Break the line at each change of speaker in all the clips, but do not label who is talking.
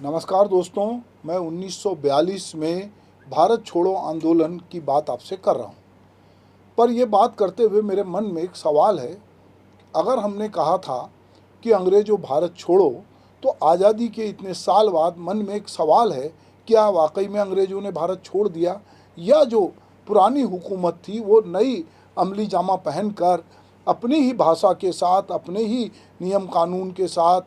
नमस्कार दोस्तों, मैं 1942 में भारत छोड़ो आंदोलन की बात आपसे कर रहा हूँ। पर ये बात करते हुए मेरे मन में एक सवाल है। अगर हमने कहा था कि अंग्रेज़ों भारत छोड़ो, तो आज़ादी के इतने साल बाद मन में एक सवाल है, क्या वाकई में अंग्रेज़ों ने भारत छोड़ दिया, या जो पुरानी हुकूमत थी वो नई अमली जामा पहनकर अपनी ही भाषा के साथ, अपने ही नियम कानून के साथ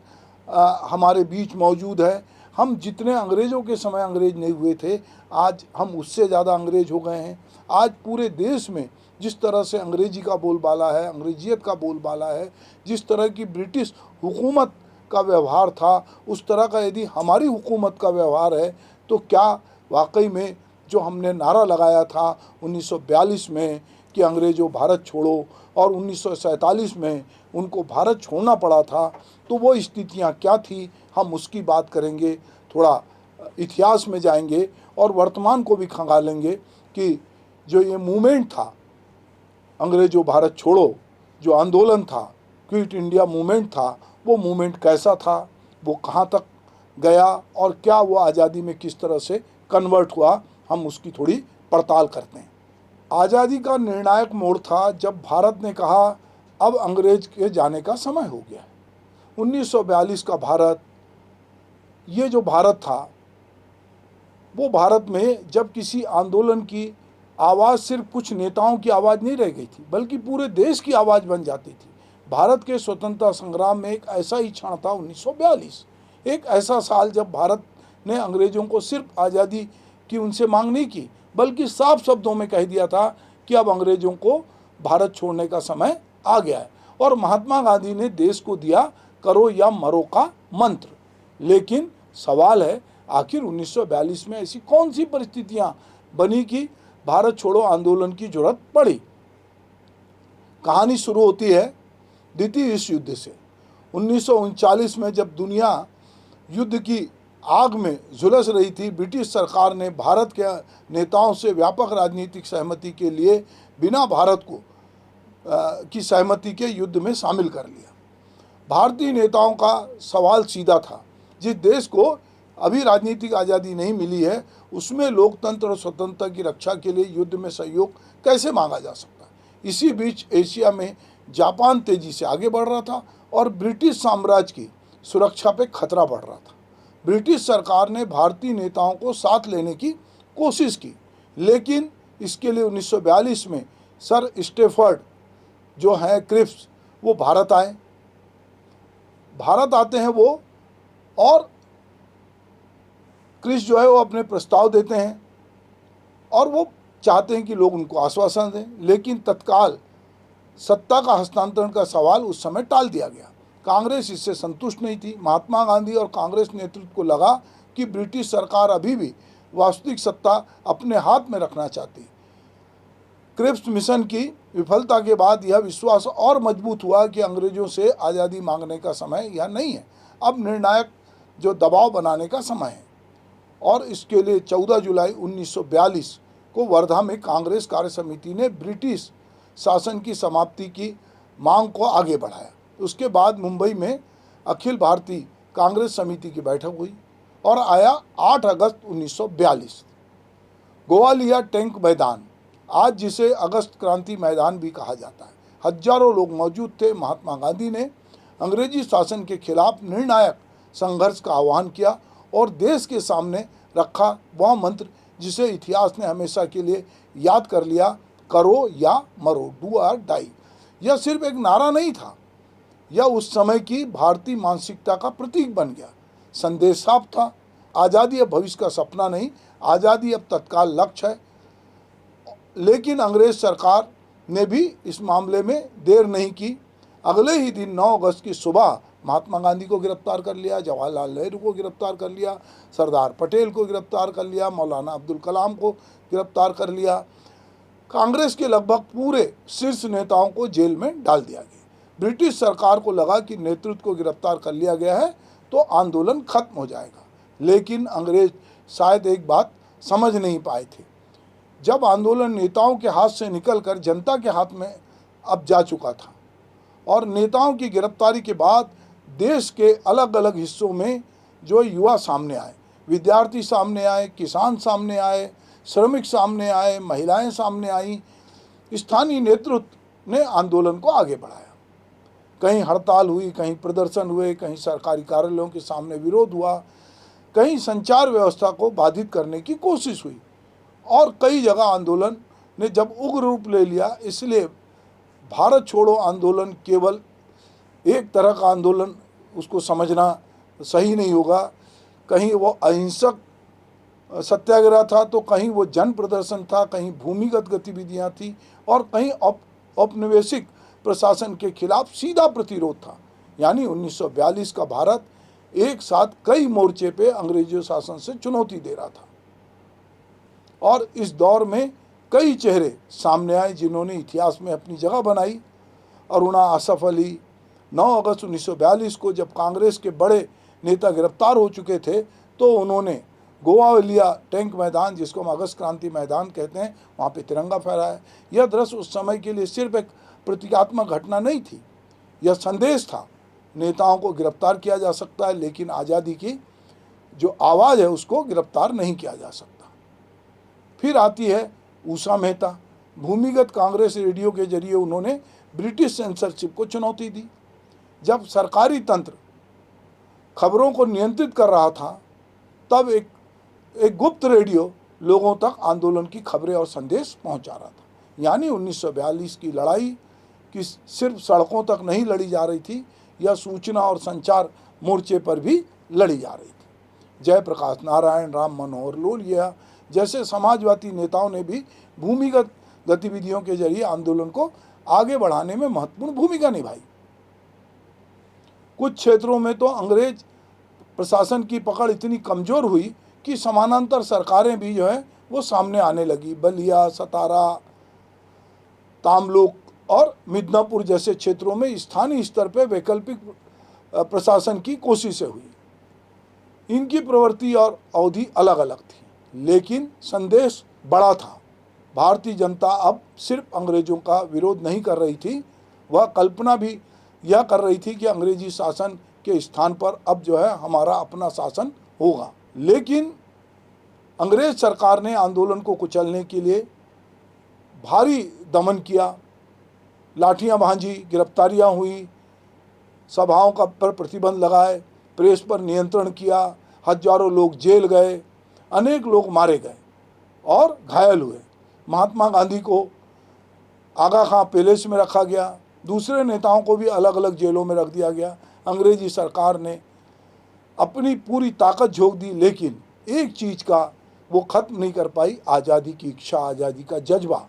हमारे बीच मौजूद है। हम जितने अंग्रेज़ों के समय अंग्रेज़ नहीं हुए थे, आज हम उससे ज़्यादा अंग्रेज़ हो गए हैं। आज पूरे देश में जिस तरह से अंग्रेज़ी का बोलबाला है, अंग्रेजियत का बोलबाला है, जिस तरह की ब्रिटिश हुकूमत का व्यवहार था, उस तरह का यदि हमारी हुकूमत का व्यवहार है, तो क्या वाकई में जो हमने नारा लगाया था 1942 में कि अंग्रेज़ों भारत छोड़ो, और 1947 में उनको भारत छोड़ना पड़ा था, तो वो स्थितियाँ क्या थी, हम उसकी बात करेंगे। थोड़ा इतिहास में जाएंगे और वर्तमान को भी खंगालेंगे कि जो ये मूवमेंट था, अंग्रेज़ों भारत छोड़ो जो आंदोलन था, क्विट इंडिया मूवमेंट था, वो मूवमेंट कैसा था, वो कहाँ तक गया और क्या वो आज़ादी में किस तरह से कन्वर्ट हुआ, हम उसकी थोड़ी पड़ताल करते हैं। आज़ादी का निर्णायक मोड़ था जब भारत ने कहा अब अंग्रेज के जाने का समय हो गया। 1942 का भारत, ये जो भारत था, वो भारत में जब किसी आंदोलन की आवाज़ सिर्फ कुछ नेताओं की आवाज़ नहीं रह गई थी, बल्कि पूरे देश की आवाज़ बन जाती थी। भारत के स्वतंत्रता संग्राम में एक ऐसा ही क्षण था 1942, एक ऐसा साल जब भारत ने अंग्रेज़ों को सिर्फ आज़ादी की उनसे मांग नहीं की, बल्कि साफ शब्दों में कह दिया था कि अब अंग्रेज़ों को भारत छोड़ने का समय आ गया है। और महात्मा गांधी ने देश को दिया करो या मरो का मंत्र। लेकिन सवाल है, आखिर 1942 में ऐसी कौन सी परिस्थितियां बनी कि भारत छोड़ो आंदोलन की जरूरत पड़ी। कहानी शुरू होती है द्वितीय विश्व युद्ध से। 1939 में जब दुनिया युद्ध की आग में झुलस रही थी, ब्रिटिश सरकार ने भारत के नेताओं से व्यापक राजनीतिक सहमति के लिए बिना भारत को की सहमति के युद्ध में शामिल कर लिया। भारतीय नेताओं का सवाल सीधा था, जिस देश को अभी राजनीतिक आज़ादी नहीं मिली है, उसमें लोकतंत्र और स्वतंत्रता की रक्षा के लिए युद्ध में सहयोग कैसे मांगा जा सकता है। इसी बीच एशिया में जापान तेजी से आगे बढ़ रहा था और ब्रिटिश साम्राज्य की सुरक्षा पे खतरा बढ़ रहा था। ब्रिटिश सरकार ने भारतीय नेताओं को साथ लेने की कोशिश की, लेकिन इसके लिए 1942 में सर स्टेफर्ड जो हैं क्रिप्स, वो भारत आते हैं वो, और क्रिस जो है वो अपने प्रस्ताव देते हैं और वो चाहते हैं कि लोग उनको आश्वासन दें, लेकिन तत्काल सत्ता का हस्तांतरण का सवाल उस समय टाल दिया गया। कांग्रेस इससे संतुष्ट नहीं थी। महात्मा गांधी और कांग्रेस नेतृत्व को लगा कि ब्रिटिश सरकार अभी भी वास्तविक सत्ता अपने हाथ में रखना चाहती। क्रिप्स मिशन की विफलता के बाद यह विश्वास और मजबूत हुआ कि अंग्रेजों से आज़ादी मांगने का समय यह नहीं है, अब निर्णायक जो दबाव बनाने का समय है। और इसके लिए 14 जुलाई 1942 को वर्धा में कांग्रेस कार्य समिति ने ब्रिटिश शासन की समाप्ति की मांग को आगे बढ़ाया। उसके बाद मुंबई में अखिल भारतीय कांग्रेस समिति की बैठक हुई और आया 8 अगस्त 1942। गोवालिया टैंक मैदान, आज जिसे अगस्त क्रांति मैदान भी कहा जाता है, हजारों लोग मौजूद थे। महात्मा गांधी ने अंग्रेजी शासन के खिलाफ निर्णायक संघर्ष का आह्वान किया और देश के सामने रखा वह मंत्र जिसे इतिहास ने हमेशा के लिए याद कर लिया, करो या मरो, डू और डाई। यह सिर्फ एक नारा नहीं था, यह उस समय की भारतीय मानसिकता का प्रतीक बन गया। संदेश साफ था, आज़ादी अब भविष्य का सपना नहीं, आज़ादी अब तत्काल लक्ष्य है। लेकिन अंग्रेज सरकार ने भी इस मामले में देर नहीं की। अगले ही दिन 9 अगस्त की सुबह महात्मा गांधी को गिरफ्तार कर लिया, जवाहरलाल नेहरू को गिरफ्तार कर लिया, सरदार पटेल को गिरफ्तार कर लिया, मौलाना अब्दुल कलाम को गिरफ्तार कर लिया। कांग्रेस के लगभग पूरे शीर्ष नेताओं को जेल में डाल दिया गया। ब्रिटिश सरकार को लगा कि नेतृत्व को गिरफ्तार कर लिया गया है तो आंदोलन खत्म हो जाएगा, लेकिन अंग्रेज शायद एक बात समझ नहीं पाए थे। जब आंदोलन नेताओं के हाथ से निकलकर जनता के हाथ में अब जा चुका था और नेताओं की गिरफ्तारी के बाद देश के अलग अलग हिस्सों में जो युवा सामने आए, विद्यार्थी सामने आए, किसान सामने आए, श्रमिक सामने आए, महिलाएं सामने आई। स्थानीय नेतृत्व ने आंदोलन को आगे बढ़ाया। कहीं हड़ताल हुई, कहीं प्रदर्शन हुए, कहीं सरकारी कार्यालयों के सामने विरोध हुआ, कहीं संचार व्यवस्था को बाधित करने की कोशिश हुई और कई जगह आंदोलन ने जब उग्र रूप ले लिया, इसलिए भारत छोड़ो आंदोलन केवल एक तरह का आंदोलन उसको समझना सही नहीं होगा। कहीं वो अहिंसक सत्याग्रह था तो कहीं वो जन प्रदर्शन था, कहीं भूमिगत गतिविधियां थी और कहीं औपनिवेशिक प्रशासन के खिलाफ सीधा प्रतिरोध था। यानी 1942 का भारत एक साथ कई मोर्चे पे अंग्रेजी शासन से चुनौती दे रहा था और इस दौर में कई चेहरे सामने आए जिन्होंने इतिहास में अपनी जगह बनाई। अरुणा आसफ अली 9 अगस्त 1942 को जब कांग्रेस के बड़े नेता गिरफ्तार हो चुके थे तो उन्होंने गोवालिया टैंक मैदान, जिसको हम अगस्त क्रांति मैदान कहते हैं, वहाँ पे तिरंगा फहराया। यह दृश्य उस समय के लिए सिर्फ एक प्रतीकात्मक घटना नहीं थी, यह संदेश था नेताओं को गिरफ्तार किया जा सकता है लेकिन आज़ादी की जो आवाज़ है उसको गिरफ्तार नहीं किया जा सकता। फिर आती है उषा मेहता। भूमिगत कांग्रेस रेडियो के जरिए उन्होंने ब्रिटिश सेंसरशिप को चुनौती दी। जब सरकारी तंत्र खबरों को नियंत्रित कर रहा था तब एक गुप्त रेडियो लोगों तक आंदोलन की खबरें और संदेश पहुंचा रहा था। यानी 1942 की लड़ाई कि सिर्फ सड़कों तक नहीं लड़ी जा रही थी, यह सूचना और संचार मोर्चे पर भी लड़ी जा रही थी। जयप्रकाश नारायण, राम मनोहर लोहिया जैसे समाजवादी नेताओं ने भी भूमिगत गतिविधियों के जरिए आंदोलन को आगे बढ़ाने में महत्वपूर्ण भूमिका निभाई। कुछ क्षेत्रों में तो अंग्रेज प्रशासन की पकड़ इतनी कमज़ोर हुई कि समानांतर सरकारें भी जो है वो सामने आने लगी। बलिया, सतारा, तामलुक और मिदनापुर जैसे क्षेत्रों में स्थानीय स्तर पर वैकल्पिक प्रशासन की कोशिशें हुई। इनकी प्रवृत्ति और अवधि अलग अलग थी लेकिन संदेश बड़ा था। भारतीय जनता अब सिर्फ अंग्रेजों का विरोध नहीं कर रही थी, वह कल्पना भी यह कर रही थी कि अंग्रेजी शासन के स्थान पर अब जो है हमारा अपना शासन होगा। लेकिन अंग्रेज सरकार ने आंदोलन को कुचलने के लिए भारी दमन किया, लाठियां भांजी, गिरफ्तारियां हुई, सभाओं का पर प्रतिबंध लगाए, प्रेस पर नियंत्रण किया, हजारों लोग जेल गए, अनेक लोग मारे गए और घायल हुए। महात्मा गांधी को आगा खां पैलेस में रखा गया, दूसरे नेताओं को भी अलग अलग जेलों में रख दिया गया। अंग्रेजी सरकार ने अपनी पूरी ताकत झोंक दी लेकिन एक चीज़ का वो ख़त्म नहीं कर पाई, आज़ादी की इच्छा, आज़ादी का जज्बा।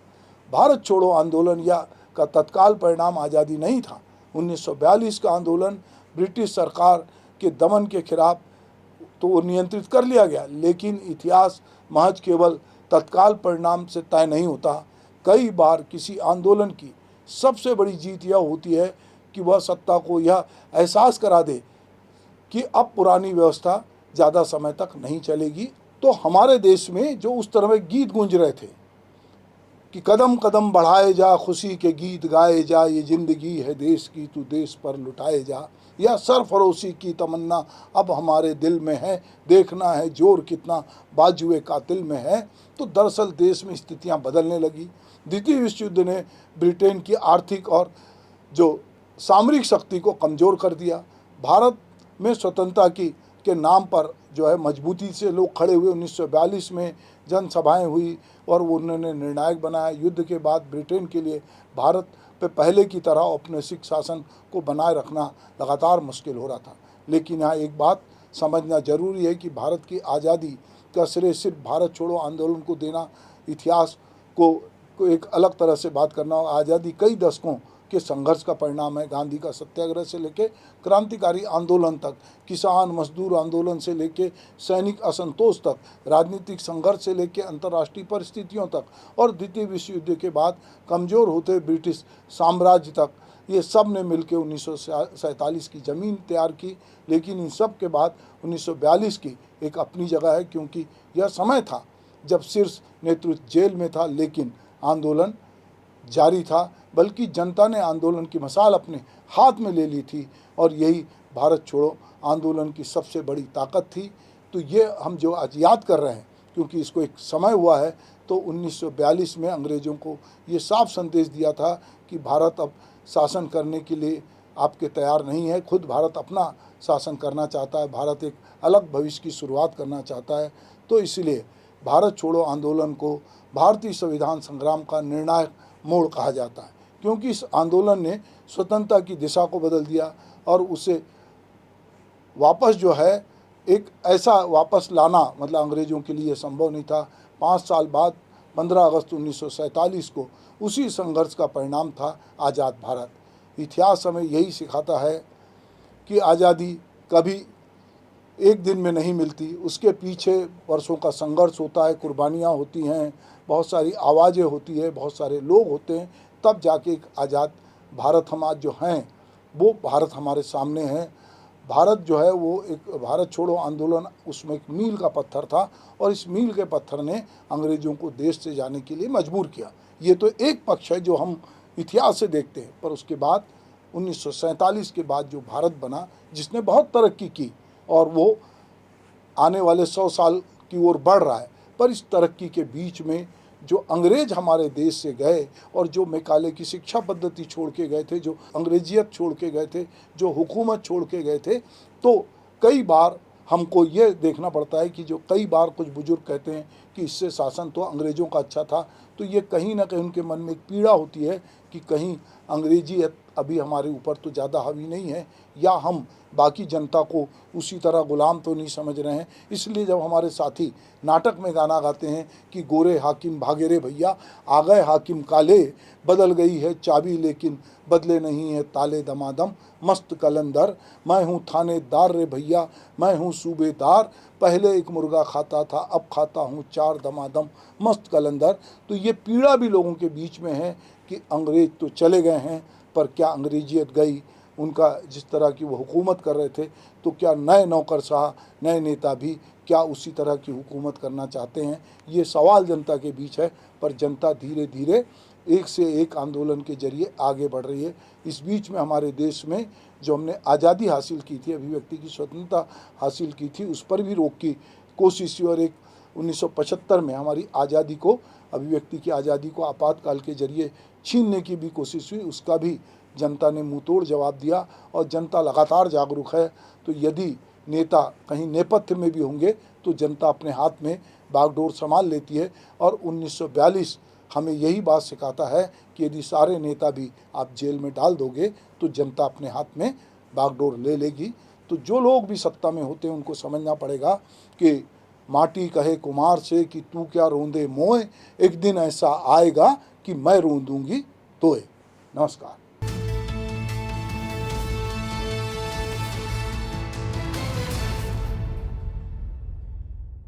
भारत छोड़ो आंदोलन या का तत्काल परिणाम आज़ादी नहीं था। 1942 का आंदोलन ब्रिटिश सरकार के दमन के खिलाफ तो वो नियंत्रित कर लिया गया लेकिन इतिहास महज केवल तत्काल परिणाम से तय नहीं होता। कई बार किसी आंदोलन की सबसे बड़ी जीत यह होती है कि वह सत्ता को यह एहसास करा दे कि अब पुरानी व्यवस्था ज़्यादा समय तक नहीं चलेगी। तो हमारे देश में जो उस तरह के गीत गूंज रहे थे कि कदम कदम बढ़ाए जा, खुशी के गीत गाए जा, ये ज़िंदगी है देश की, तू देश पर लुटाए जा, या सरफरोशी की तमन्ना अब हमारे दिल में है, देखना है जोर कितना बाजुए कातिल में है। तो दरअसल देश में स्थितियां बदलने लगी। द्वितीय विश्व युद्ध ने ब्रिटेन की आर्थिक और जो सामरिक शक्ति को कमज़ोर कर दिया। भारत में स्वतंत्रता के नाम पर जो है मजबूती से लोग खड़े हुए। 1942 में जनसभाएं हुई और वो उन्होंने निर्णायक बनाया। युद्ध के बाद ब्रिटेन के लिए भारत पे पहले की तरह औपनिवेशिक शासन को बनाए रखना लगातार मुश्किल हो रहा था। लेकिन यहाँ एक बात समझना जरूरी है कि भारत की आज़ादी का श्रेय सिर्फ भारत छोड़ो आंदोलन को देना, इतिहास को एक अलग तरह से बात करना। आज़ादी कई दशकों के संघर्ष का परिणाम है। गांधी का सत्याग्रह से लेकर क्रांतिकारी आंदोलन तक, किसान मजदूर आंदोलन से लेकर सैनिक असंतोष तक, राजनीतिक संघर्ष से लेकर अंतर्राष्ट्रीय परिस्थितियों तक और द्वितीय विश्व युद्ध के बाद कमज़ोर होते ब्रिटिश साम्राज्य तक, ये सब ने मिलकर 1947 की ज़मीन तैयार की। लेकिन इन सब के बाद 1942 की एक अपनी जगह है क्योंकि यह समय था जब शीर्ष नेतृत्व जेल में था लेकिन आंदोलन जारी था, बल्कि जनता ने आंदोलन की मसाल अपने हाथ में ले ली थी और यही भारत छोड़ो आंदोलन की सबसे बड़ी ताकत थी। तो ये हम जो आज याद कर रहे हैं, क्योंकि इसको एक समय हुआ है, तो 1942 में अंग्रेज़ों को ये साफ संदेश दिया था कि भारत अब शासन करने के लिए आपके तैयार नहीं है, खुद भारत अपना शासन करना चाहता है, भारत एक अलग भविष्य की शुरुआत करना चाहता है। तो इसलिए भारत छोड़ो आंदोलन को भारतीय संविधान संग्राम का निर्णायक मोड़ कहा जाता है, क्योंकि इस आंदोलन ने स्वतंत्रता की दिशा को बदल दिया और उसे वापस जो है एक ऐसा वापस लाना, मतलब अंग्रेज़ों के लिए संभव नहीं था। 5 साल बाद 15 अगस्त 1947 को उसी संघर्ष का परिणाम था आज़ाद भारत। इतिहास हमें यही सिखाता है कि आज़ादी कभी एक दिन में नहीं मिलती, उसके पीछे वर्षों का संघर्ष होता है, कुर्बानियाँ होती हैं, बहुत सारी आवाज़ें होती है, बहुत सारे लोग होते हैं, तब जाके एक आज़ाद भारत हम आज जो हैं वो भारत हमारे सामने है। भारत जो है वो एक भारत छोड़ो आंदोलन उसमें एक मील का पत्थर था और इस मील के पत्थर ने अंग्रेज़ों को देश से जाने के लिए मजबूर किया। ये तो एक पक्ष है जो हम इतिहास से देखते हैं, पर उसके बाद 1947 के बाद जो भारत बना, जिसने बहुत तरक्की की और वो आने वाले 100 साल की ओर बढ़ रहा है, पर इस तरक्की के बीच में जो अंग्रेज हमारे देश से गए और जो मैकाले की शिक्षा पद्धति छोड़ के गए थे, जो अंग्रेजियत छोड़ के गए थे, जो हुकूमत छोड़ के गए थे, तो कई बार हमको ये देखना पड़ता है कि जो कई बार कुछ बुजुर्ग कहते हैं कि इससे शासन तो अंग्रेज़ों का अच्छा था, तो ये कहीं ना कहीं उनके मन में एक पीड़ा होती है कि कहीं अंग्रेजियत अभी हमारे ऊपर तो ज़्यादा हावी नहीं है, या हम बाकी जनता को उसी तरह गुलाम तो नहीं समझ रहे हैं। इसलिए जब हमारे साथी नाटक में गाना गाते हैं कि गोरे हाकिम भागे रे भैया, आ गए हाकिम काले, बदल गई है चाबी लेकिन बदले नहीं है ताले, दमादम मस्त कलंदर, मैं हूँ थानेदार रे भैया, मैं हूँ सूबेदार, पहले एक मुर्गा खाता था अब खाता हूँ 4 दमादम मस्त कलंदर। तो ये पीड़ा भी लोगों के बीच में है कि अंग्रेज तो चले गए हैं, पर क्या अंग्रेजियत गई? उनका जिस तरह की वो हुकूमत कर रहे थे, तो क्या नए नौकरशाह, नए नेता भी क्या उसी तरह की हुकूमत करना चाहते हैं? ये सवाल जनता के बीच है, पर जनता धीरे धीरे एक से एक आंदोलन के जरिए आगे बढ़ रही है। इस बीच में हमारे देश में जो हमने आज़ादी हासिल की थी, अभिव्यक्ति की स्वतंत्रता हासिल की थी, उस पर भी रोक की कोशिश हुई और एक 1975 में हमारी आज़ादी को, अभिव्यक्ति की आज़ादी को आपातकाल के जरिए छीनने की भी कोशिश हुई। उसका भी जनता ने मुंहतोड़ जवाब दिया और जनता लगातार जागरूक है। तो यदि नेता कहीं नेपथ्य में भी होंगे तो जनता अपने हाथ में बागडोर संभाल लेती है। और 1942 हमें यही बात सिखाता है कि यदि सारे नेता भी आप जेल में डाल दोगे तो जनता अपने हाथ में बागडोर ले लेगी। तो जो लोग भी सत्ता में होते हैं उनको समझना पड़ेगा कि माटी कहे कुम्हार से कि तू क्या रोंदे मोए, एक दिन ऐसा आएगा कि मैं रोंदूंगी तोए। नमस्कार।